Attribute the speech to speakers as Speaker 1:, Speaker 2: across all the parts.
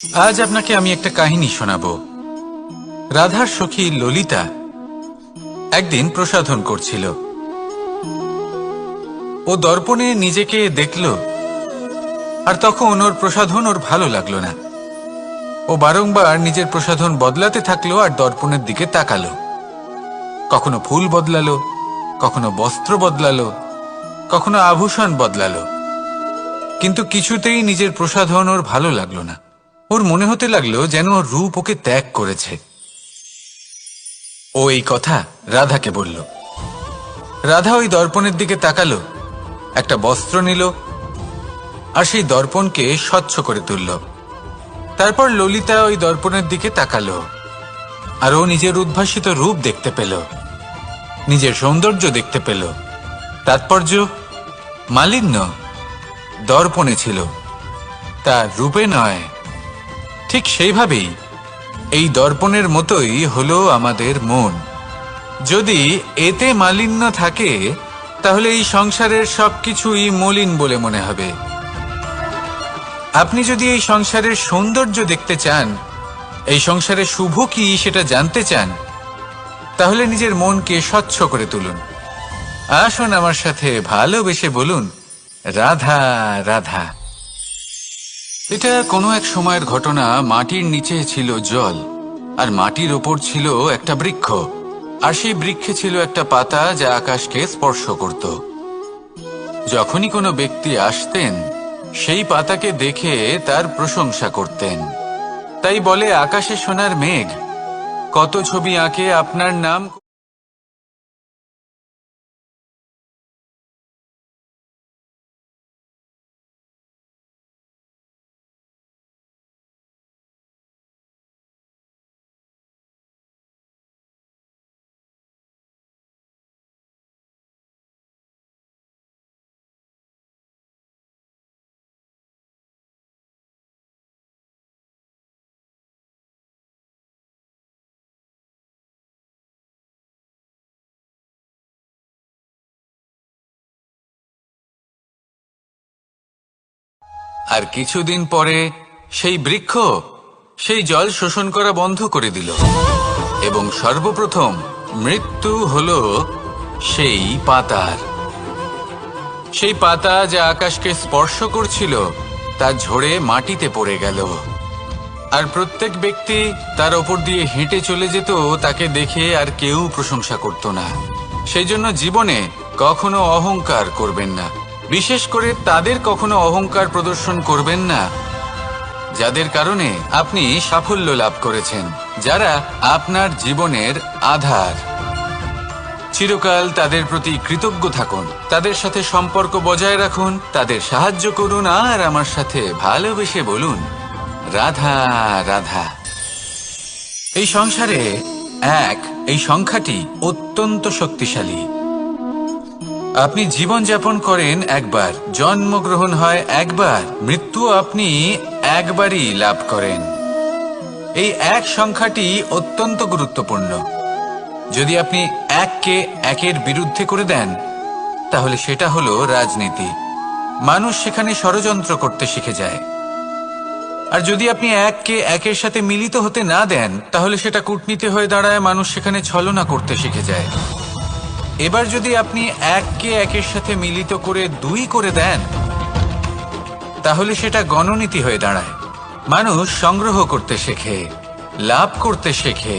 Speaker 1: আজ আপনাকে আমি একটা কাহিনী শোনাবো। রাধার সখী ললিতা একদিন প্রসাধন করছিল। ও দর্পণে নিজেকে দেখল, আর তখন ওর প্রসাধন ওর ভালো লাগলো না। ও বারংবার নিজের প্রসাধন বদলাতে থাকলো আর দর্পণের দিকে তাকালো। কখনো ফুল বদলালো, কখনো বস্ত্র বদলালো, কখনো আভূষণ বদলালো, কিন্তু কিছুতেই নিজের প্রসাধন ওর ভালো লাগলো না। ওর মনে হতে লাগলো যেন ওর রূপ ওকে ত্যাগ করেছে। ও এই কথা রাধাকে বলল। রাধা ওই দর্পণের দিকে তাকালো, একটা বস্ত্র নিল আর সেই দর্পণকে স্বচ্ছ করে তুলল। তারপর ললিতা ওই দর্পণের দিকে তাকালো, আর ও নিজের উদ্ভাসিত রূপ দেখতে পেল, নিজের সৌন্দর্য দেখতে পেল। তাৎপর্য মালিন্য দর্পণে ছিল, তার রূপে নয়। ঠিক সেইভাবেই এই দর্পণের মতোই হলো আমাদের মন। যদি এতে মালিন্য থাকে তাহলে এই সংসারের সবকিছুই মলিন বলে মনে হবে। আপনি যদি এই সংসারের সৌন্দর্য দেখতে চান, এই সংসারে শুভ কি সেটা জানতে চান, তাহলে নিজের মনকে স্বচ্ছ করে তুলুন। আসুন আমার সাথে ভালোবেসে বলুন, রাধা রাধা। এটা কোনো এক সময়ের ঘটনা। মাটির নিচে ছিল জল, আর মাটির ওপর ছিল একটা বৃক্ষ, আর সেই বৃক্ষে ছিল একটা পাতা যা আকাশকে স্পর্শ করত। যখনই কোনো ব্যক্তি আসতেন, সেই পাতাকে দেখে তার প্রশংসা করতেন। তাই বলে আকাশে সোনার মেঘ কত ছবি আঁকে আপনার নাম। আর কিছুদিন পরে সেই বৃক্ষ সেই জল শোষণ করা বন্ধ করে দিল, এবং সর্বপ্রথম মৃত্যু হলো সেই পাতার। সেই পাতা যা আকাশকে স্পর্শ করছিল তা ঝরে মাটিতে পড়ে গেল, আর প্রত্যেক ব্যক্তি তার ওপর দিয়ে হেঁটে চলে যেত, তাকে দেখে আর কেউ প্রশংসা করত না। সেই জন্য জীবনে কখনো অহংকার করবেন না। বিশেষ করে তাদের কখনো অহংকার প্রদর্শন করবেন না যাদের কারণে আপনি সাফল্য লাভ করেছেন, যারা আপনার জীবনের আধার। চিরকাল তাদের প্রতি কৃতজ্ঞ থাকুন, তাদের সাথে সম্পর্ক বজায় রাখুন, তাদের সাহায্য করুন, আর আমার সাথে ভালোবেসে বলুন, রাধা রাধা। এই সংসারে এই সংখ্যাটি অত্যন্ত শক্তিশালী। আপনি জীবন যাপন করেন একবার, জন্মগ্রহণ হয় একবার, মৃত্যু আপনি একবারই লাভ করেন। এই এক সংখ্যাটি অত্যন্ত গুরুত্বপূর্ণ। যদি আপনি এককে একের বিরুদ্ধে করে দেন, তাহলে সেটা হলো রাজনীতি। মানুষ সেখানে ষড়যন্ত্র করতে শিখে যায়। আর যদি আপনি এককে একের সাথে মিলিত হতে না দেন, তাহলে সেটা কূটনীতি হয়ে দাঁড়ায়, মানুষ সেখানে ছলনা করতে শিখে যায়। এবার যদি আপনি এককে একের সাথে মিলিত করে দুই করে দেন, তাহলে সেটা গণনীতি হয়ে দাঁড়ায়। মানুষ সংগ্রহ করতে শেখে, লাভ করতে শেখে।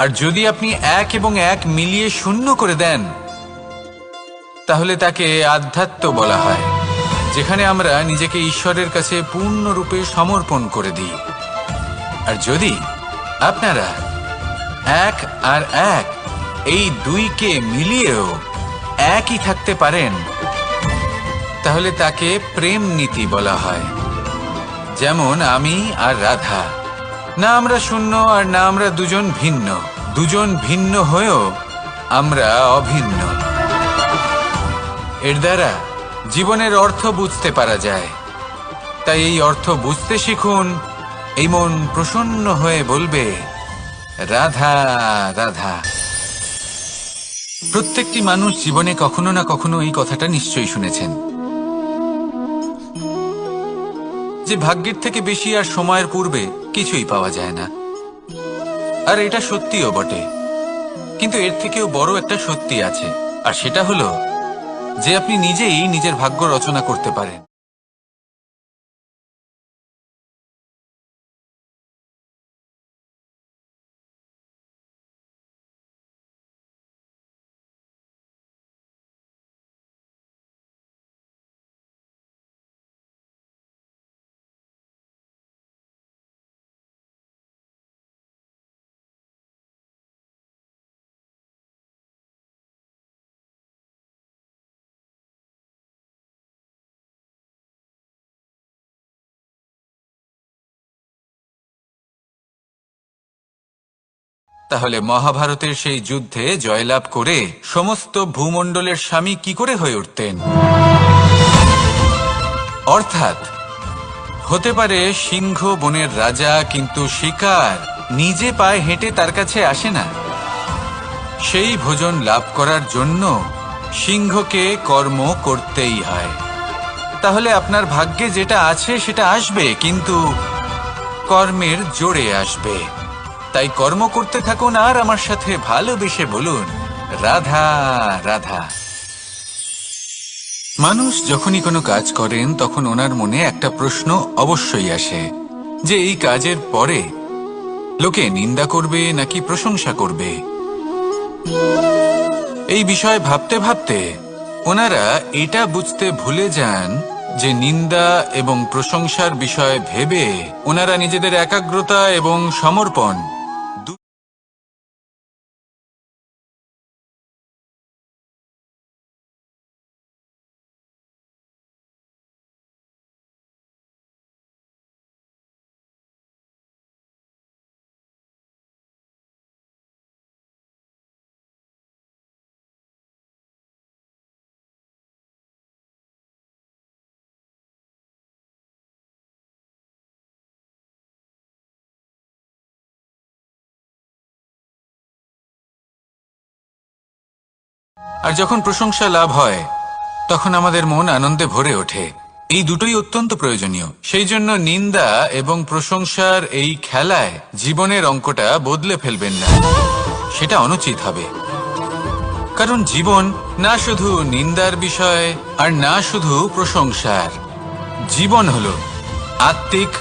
Speaker 1: আর যদি আপনি এক এবং এক মিলিয়ে শূন্য করে দেন, তাহলে তাকে আধ্যাত্ম বলা হয়, যেখানে আমরা নিজেকে ঈশ্বরের কাছে পূর্ণরূপে সমর্পণ করে দিই। আর যদি আপনারা এক আর এক এই দুইকে মিলিয়েও একই থাকতে পারেন, তাহলে তাকে প্রেম নীতি বলা হয়। যেমন আমি আর রাধা, না আমরা শূন্য আর না আমরা দুজন ভিন্ন, দুজন ভিন্ন হয়েও আমরা অভিন্ন। এর দ্বারা জীবনের অর্থ বুঝতে পারা যায়। তাই এই অর্থ বুঝতে শিখুন। এই মন প্রসন্ন হয়ে বলবে, রাধা রাধা। প্রত্যেকটি মানুষ জীবনে কখনো না কখনো এই কথাটা নিশ্চয়ই শুনেছেন। যে ভাগ্যের থেকে বেশি আর সময়ের পূর্বে কিছুই পাওয়া যায় না। আর এটা সত্যিও বটে, কিন্তু এর থেকেও বড় একটা সত্যি আছে, আর সেটা হলো যে আপনি নিজেই নিজের ভাগ্য রচনা করতে পারেন। তাহলে মহাভারতের সেই যুদ্ধে জয়লাভ করে সমস্ত ভূমণ্ডলের স্বামী কি করে হয়ে উঠতেন? অর্থাৎ হতে পারে সিংহ বনের রাজা, কিন্তু শিকার নিজে পায়ে হেঁটে তার কাছে আসে না। সেই ভোজন লাভ করার জন্য সিংহকে কর্ম করতেই হয়। তাহলে আপনার ভাগ্যে যেটা আছে সেটা আসবে, কিন্তু কর্মের জোরে আসবে। তাই কর্ম করতে থাকুন আর আমার সাথে ভালোবেসে বলুন, রাধা রাধা। মানুষ যখনই কোনো কাজ করেন তখন ওনার মনে একটা প্রশ্ন অবশ্যই আসে যে এই কাজের পরে লোকে নিন্দা করবে নাকি প্রশংসা করবে। এই বিষয়ে ভাবতে ভাবতে ওনারা এটা বুঝতে ভুলে যান যে নিন্দা এবং প্রশংসার বিষয় ভেবে ওনারা নিজেদের একাগ্রতা এবং সমর্পণ আর যখন প্রশংসা লাভ হয় তখন আমাদের মন আনন্দে ভরে ওঠে। এই দুটোই অত্যন্ত প্রয়োজনীয়। সেই জন্য নিন্দা এবং প্রশংসার এই খেলায় জীবনের অঙ্কটা বদলে ফেলবেন না, সেটা অনুচিত হবে। কারণ জীবন না শুধু নিন্দার বিষয় আর না শুধু প্রশংসার, জীবন হলো আত্মিক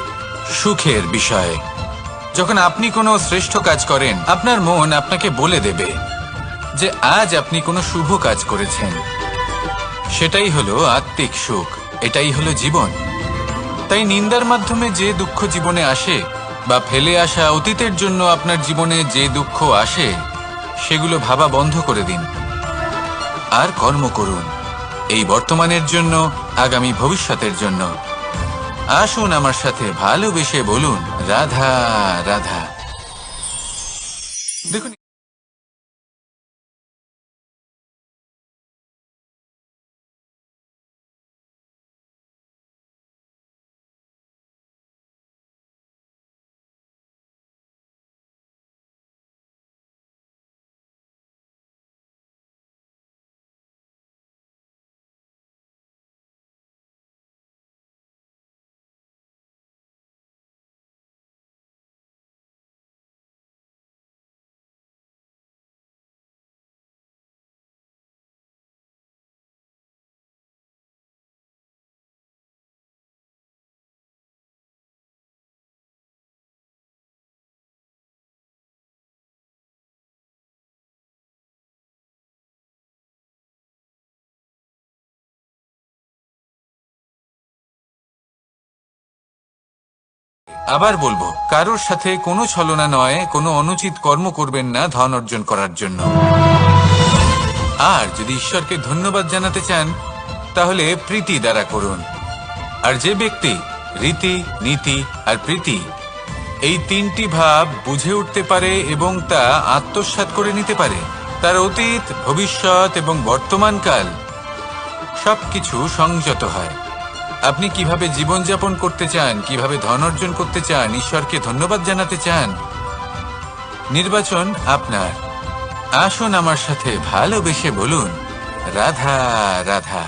Speaker 1: সুখের বিষয়। যখন আপনি কোনো শ্রেষ্ঠ কাজ করেন আপনার মন আপনাকে বলে দেবে যে আজ আপনি কোনো শুভ কাজ করেছেন। সেটাই হলো আত্মিক সুখ, এটাই হলো জীবন। তাই নিন্দার মাধ্যমে যে দুঃখ জীবনে আসে বা ফেলে আসা অতীতের জন্য আপনার জীবনে যে দুঃখ আসে সেগুলো ভাবা বন্ধ করে দিন আর কর্ম করুন এই বর্তমানের জন্য, আগামী ভবিষ্যতের জন্য। আসুন আমার সাথে ভালোবেসে বলুন, রাধা রাধা। দেখুন, আবার বলবো, কারোর সাথে কোনো ছলনা নয়, কোনো অনুচিত কর্ম করবেন না ধন অর্জন করার জন্য। আর যদি ঈশ্বরকে ধন্যবাদ জানাতে চান তাহলে প্রীতি দ্বারা করুন। আর যে ব্যক্তি রীতি, নীতি আর প্রীতি এই তিনটি ভাব বুঝে উঠতে পারে এবং তা আত্মসাৎ করে নিতে পারে, তার অতীত, ভবিষ্যৎ এবং বর্তমানকাল সবকিছু সংযত হয়। আপনি কিভাবে জীবনযাপন করতে চান, কিভাবে ধন অর্জন করতে চান, ঈশ্বরকে ধন্যবাদ জানাতে চান, নির্বাচন আপনার। আসুন আমার সাথে ভালোবেসে বলুন, রাধা রাধা।